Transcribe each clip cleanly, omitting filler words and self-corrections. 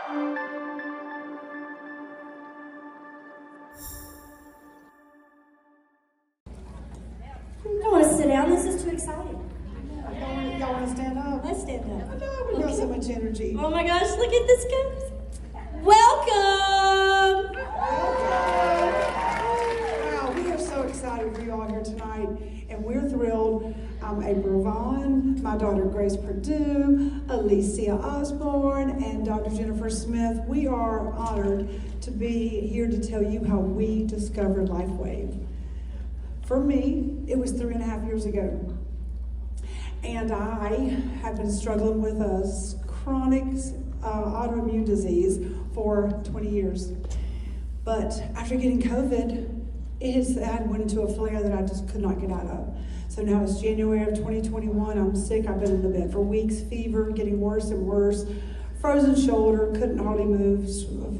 I want to sit down. This is too exciting. Y'all want to stand up? Let's stand up. I know, we got so much energy. Oh my gosh, look at this, guys. Welcome! Wow, we are so excited for you all here tonight, and we're thrilled. I'm April Vaughn, my daughter Grace Perdue, Alicia Osborne, and Dr. Jennifer Smith. We are honored to be here to tell you how we discovered LifeWave. For me, it was 3.5 years ago. And I have been struggling with a chronic autoimmune disease for 20 years. But after getting COVID, I went into a flare that I just could not get out of. So now it's January of 2021, I'm sick, I've been in the bed for weeks, fever, getting worse and worse, frozen shoulder, couldn't hardly move,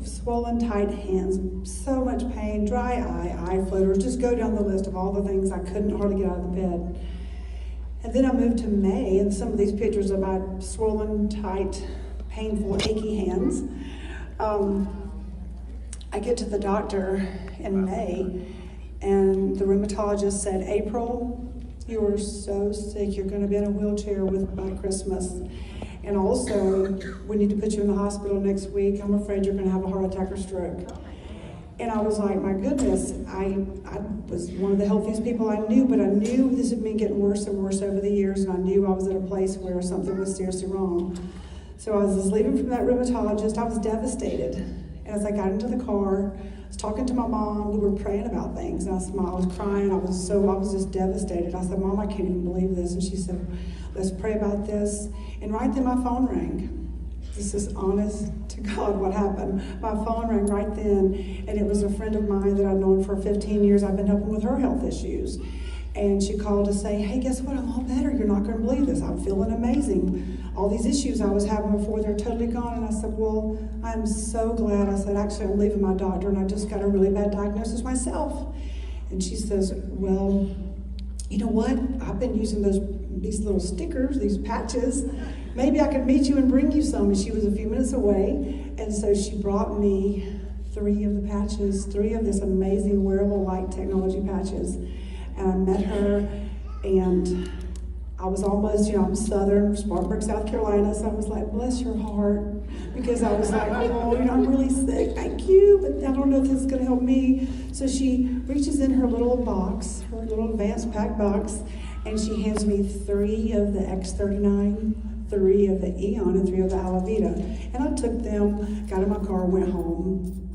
swollen tight hands, so much pain, dry eye floaters, just go down the list of all the things I couldn't hardly get out of the bed. And then I moved to May, and some of these pictures of my swollen, tight, painful, achy hands. I get to the doctor in May, and the rheumatologist said, April, you are so sick, you're gonna be in a wheelchair by Christmas. And also, we need to put you in the hospital next week. I'm afraid you're gonna have a heart attack or stroke. And I was like, my goodness, I was one of the healthiest people I knew, but I knew this had been getting worse and worse over the years, and I knew I was at a place where something was seriously wrong. So I was leaving from that rheumatologist, I was devastated. And as I got into the car, I was talking to my mom, we were praying about things, and I was crying, I was just devastated. I said, Mom, I can't even believe this. And she said, let's pray about this. And right then my phone rang. This is honest to God what happened. My phone rang right then, and it was a friend of mine that I've known for 15 years. I've been helping with her health issues. And she called to say, hey, guess what? I'm all better. You're not going to believe this. I'm feeling amazing. All these issues I was having before, they're totally gone. And I said, well, I'm so glad. I said, actually, I'm leaving my doctor, and I just got a really bad diagnosis myself. And she says, well, you know what? I've been using these little stickers, these patches. Maybe I could meet you and bring you some. And she was a few minutes away. And so she brought me 3 of the patches, 3 of this amazing wearable light technology patches. And I met her, and I was almost, I'm Southern, Spartanburg, South Carolina, so I was like, bless your heart, because I was like, oh, I'm really sick, thank you, but I don't know if this is gonna help me. So she reaches in her little box, her little advanced pack box, and she hands me 3 of the X39, 3 of the Eon, and 3 of the Alavita. And I took them, got in my car, went home,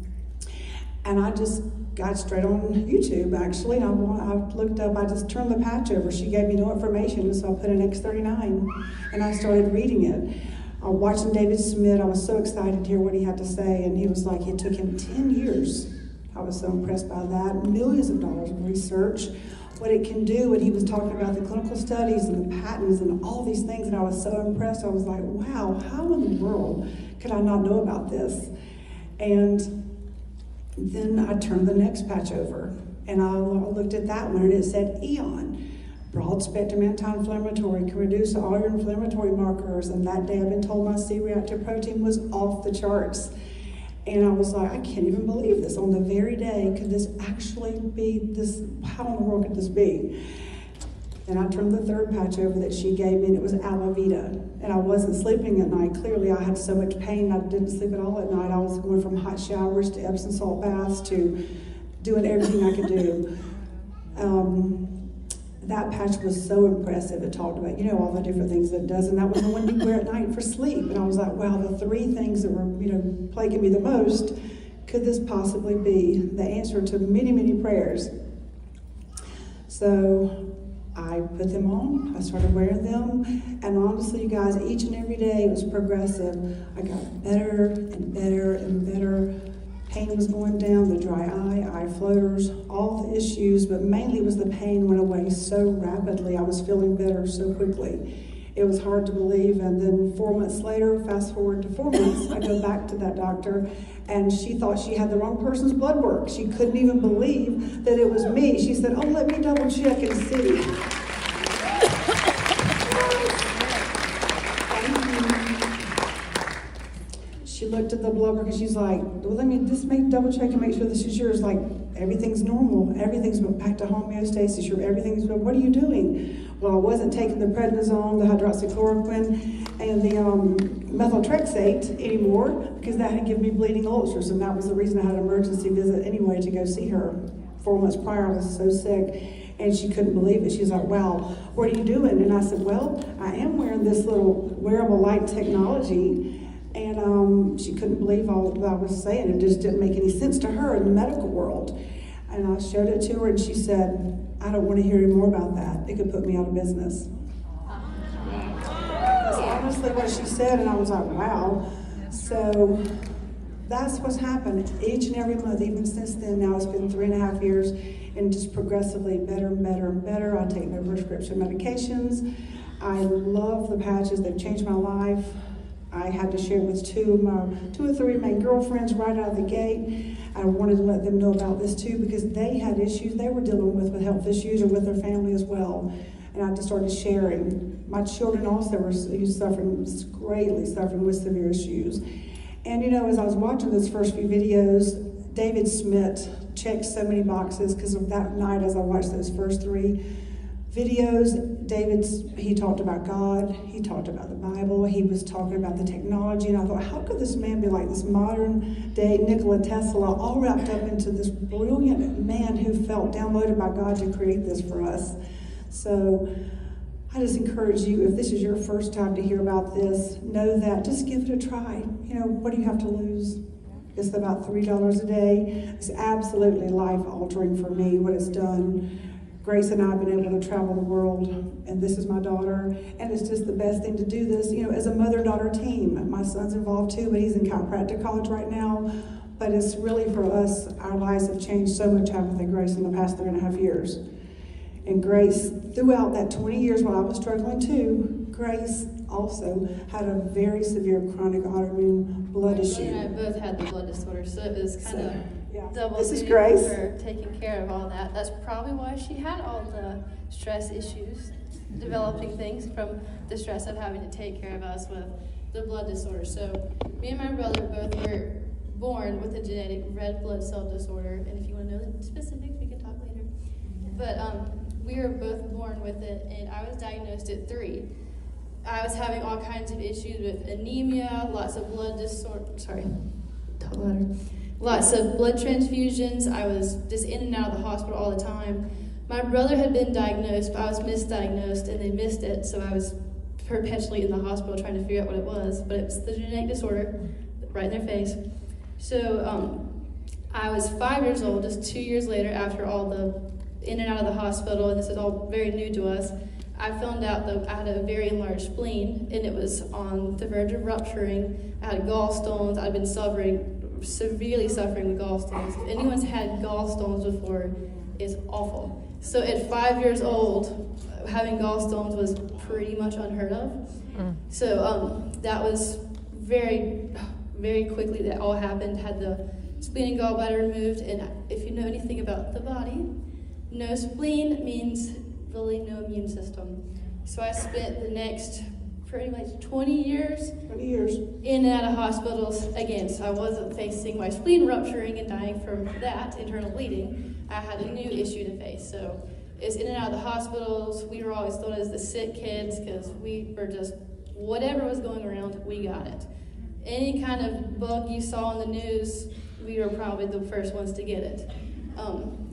and I just got straight on YouTube, actually. And I looked up, I just turned the patch over. She gave me no information, so I put an X39, and I started reading it. Watching David Smith, I was so excited to hear what he had to say, and he was like, it took him 10 years. I was so impressed by that. Millions of dollars of research, what it can do, and he was talking about the clinical studies and the patents and all these things, and I was so impressed. I was like, wow, how in the world could I not know about this? And then I turned the next patch over, and I looked at that one, and it said Eon, broad spectrum anti-inflammatory, can reduce all your inflammatory markers. And that day I've been told my C-reactive protein was off the charts. And I was like, I can't even believe this. On the very day, could this actually be this? How in the world could this be? And I turned the 3rd patch over that she gave me, and it was Alavita. And I wasn't sleeping at night. Clearly, I had so much pain, I didn't sleep at all at night. I was going from hot showers to Epsom salt baths to doing everything I could do. That patch was so impressive. It talked about, all the different things that it does. And that was the one you wear at night for sleep. And I was like, wow, the 3 things that were, plaguing me the most, could this possibly be the answer to many, many prayers? So I put them on, I started wearing them, and honestly, you guys, each and every day it was progressive. I got better and better and better. Pain was going down, the dry eye floaters, all the issues, but mainly was the pain went away so rapidly. I was feeling better so quickly. It was hard to believe, and then 4 months later, fast forward to 4 months, I go back to that doctor, and she thought she had the wrong person's blood work. She couldn't even believe that it was me. She said, oh, let me double check and see. She looked at the blood work and she's like, well, let me just double check and make sure this is yours. Like, everything's normal. Everything's back to homeostasis. What are you doing? Well, I wasn't taking the prednisone, the hydroxychloroquine, and the methotrexate anymore because that had given me bleeding ulcers, and that was the reason I had an emergency visit anyway to go see her. 4 months prior, I was so sick. And she couldn't believe it. She's like, wow, what are you doing? And I said, well, I am wearing this little wearable light technology. And she couldn't believe all that I was saying. It just didn't make any sense to her in the medical world. And I showed it to her, and she said, I don't want to hear any more about that. It could put me out of business. That's honestly what she said, and I was like, wow. So that's what's happened each and every month, even since then. Now it's been 3.5 years, and just progressively better and better and better. I take my prescription medications. I love the patches. They've changed my life. I had to share with two or three of my girlfriends right out of the gate. I wanted to let them know about this too because they had issues they were dealing with health issues or with their family as well. And I just started sharing. My children also were greatly suffering with severe issues. And as I was watching those first few videos, David Smith checked so many boxes because of that night as I watched those first 3 videos. He talked about God, he talked about the Bible, he was talking about the technology, and I thought, how could this man be like this modern day Nikola Tesla, all wrapped up into this brilliant man who felt downloaded by God to create this for us? So I just encourage you, if this is your first time to hear about this, know that, just give it a try. What do you have to lose? It's about $3 a day. It's absolutely life-altering for me, what it's done. Grace and I have been able to travel the world, and this is my daughter, and it's just the best thing to do this, as a mother-daughter team. My son's involved too, but he's in chiropractic college right now. But it's really for us, our lives have changed so much with Grace in the past 3.5 years. And Grace, throughout that 20 years while I was struggling too, Grace also had a very severe chronic autoimmune blood issue. And I both had the blood disorder, so it was kind of double this is duty Grace. for taking care of all that. That's probably why she had all the stress issues, developing things from the stress of having to take care of us with the blood disorder. So me and my brother both were born with a genetic red blood cell disorder, and if you want to know the specifics, we can talk later. But we were both born with it, and I was diagnosed at 3. I was having all kinds of issues with anemia, lots of blood lots of blood transfusions. I was just in and out of the hospital all the time. My brother had been diagnosed, but I was misdiagnosed, and they missed it, so I was perpetually in the hospital trying to figure out what it was, but it was the genetic disorder, right in their face. So I was 5 years old, just 2 years later, after all the in and out of the hospital, and this is all very new to us. I found out that I had a very enlarged spleen, and it was on the verge of rupturing. I had gallstones. I'd been severely suffering with gallstones. If anyone's had gallstones before, it's awful. So at 5 years old, having gallstones was pretty much unheard of. So that was very, very quickly that all happened. Had the spleen and gallbladder removed, and if you know anything about the body, no spleen means really no immune system. So I spent the next pretty much 20 years in and out of hospitals again. So I wasn't facing my spleen rupturing and dying from that internal bleeding. I had a new issue to face. So it's in and out of the hospitals. We were always thought as the sick kids because we were just, whatever was going around, we got it. Any kind of bug you saw on the news, we were probably the first ones to get it.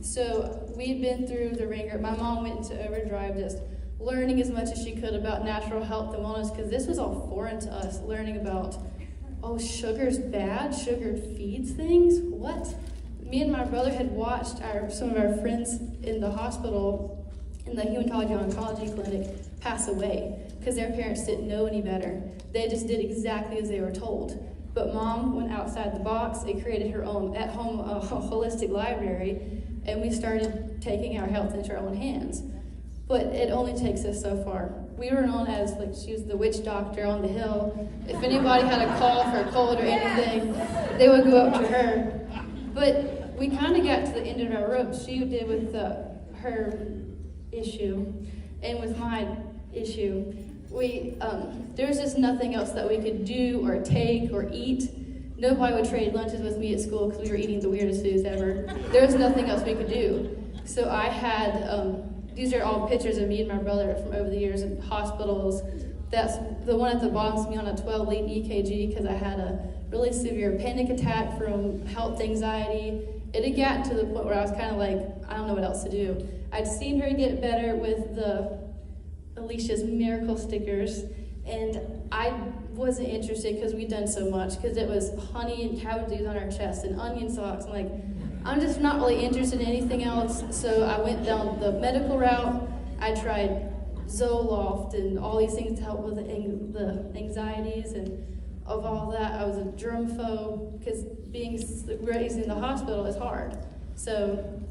So we'd been through the ringer. My mom went into overdrive just learning as much as she could about natural health and wellness because this was all foreign to us, learning about, sugar's bad, sugar feeds things, what? Me and my brother had watched some of our friends in the hospital, in the hematology oncology clinic, pass away because their parents didn't know any better. They just did exactly as they were told. But Mom went outside the box and created her own at-home holistic library, and we started taking our health into our own hands. But it only takes us so far. We were known as, she was the witch doctor on the hill. If anybody had a cough or a cold or anything, they would go up to her. But we kind of got to the end of our rope. She did with her issue, and with my issue. There was just nothing else that we could do or take or eat. Nobody would trade lunches with me at school because we were eating the weirdest foods ever. There was nothing else we could do. So I had, these are all pictures of me and my brother from over the years in hospitals. That's the one at the bottom is me on a 12-lead EKG because I had a really severe panic attack from health anxiety. It had gotten to the point where I was kind of like, I don't know what else to do. I'd seen her get better with the Alicia's miracle stickers, and I wasn't interested because we'd done so much, because it was honey and cabbage on our chest and onion socks. I'm like, I'm just not really interested in anything else. So I went down the medical route. I tried Zoloft and all these things to help with the anxieties, and of all that, I was a germphobe because being raised in the hospital is hard. So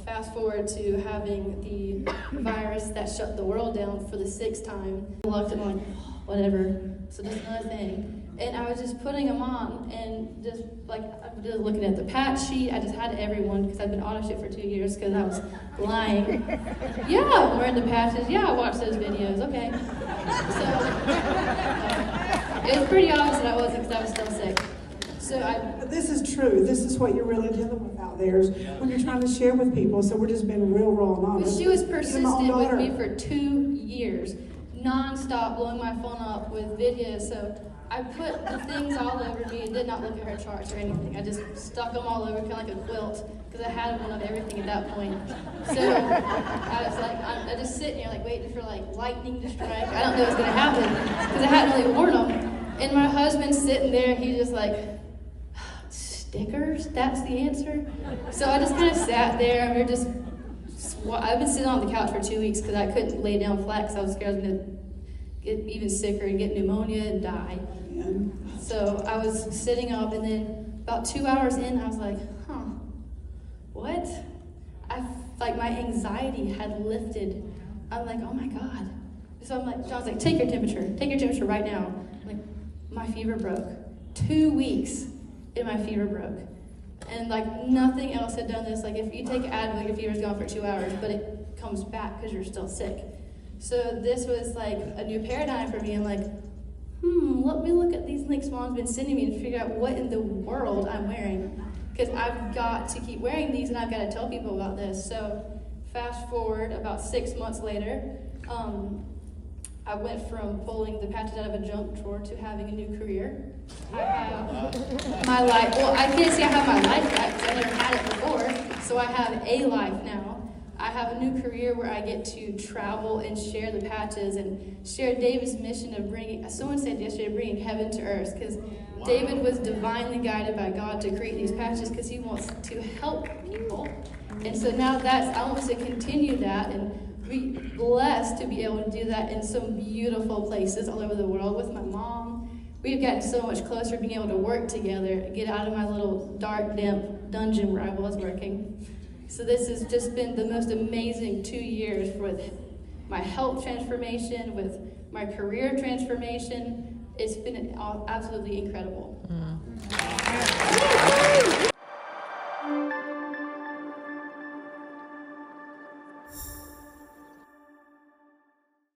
fast forward to having the virus that shut the world down for the 6th time. I looked at like, whatever, so just another thing. And I was just putting them on, and just like, I'm just looking at the patch sheet. I just had everyone, because I've been auto ship for 2 years because I was lying. Yeah, I'm wearing the patches. Yeah, I watched those videos. Okay. So it was pretty obvious that I wasn't, because I was still sick. So But this is true. This is what you're really dealing with out there, is when you're trying to share with people. So we're just being real, raw, and honest. But she was persistent with me for 2 years, non-stop blowing my phone up with videos. So I put the things all over me and did not look at her charts or anything. I just stuck them all over, kind of like a quilt, because I had one of everything at that point. So I was like, I just sitting here like waiting for like lightning to strike. I don't know what's gonna happen because I hadn't really worn them. And my husband's sitting there. He's just like, stickers? That's the answer? So I just kind of sat there, and I've been sitting on the couch for 2 weeks because I couldn't lay down flat because I was scared I was going to get even sicker and get pneumonia and die. So I was sitting up, and then about 2 hours in, I was like, what? Like my anxiety had lifted. I'm like, oh my God. So I'm like, John's like, take your temperature right now. I'm like, my fever broke. 2 weeks. And my fever broke. And like nothing else had done this. Like if you take Advil, your fever's gone for 2 hours, but it comes back because you're still sick. So this was like a new paradigm for me. I'm like, let me look at these links Mom's been sending me and figure out what in the world I'm wearing. Because I've got to keep wearing these, and I've got to tell people about this. So fast forward about 6 months later, I went from pulling the patches out of a junk drawer to having a new career. I have my life. Well, I can't say I have my life back because I never had it before. So I have a life now. I have a new career where I get to travel and share the patches and share David's mission of bringing, someone said yesterday, bringing heaven to earth, because David was divinely guided by God to create these patches because he wants to help people. And so now I want to continue that and be blessed to be able to do that in some beautiful places all over the world with my mom. We've gotten so much closer being able to work together, get out of my little dark, damp dungeon where I was working. So this has just been the most amazing 2 years with my health transformation, with my career transformation. It's been absolutely incredible.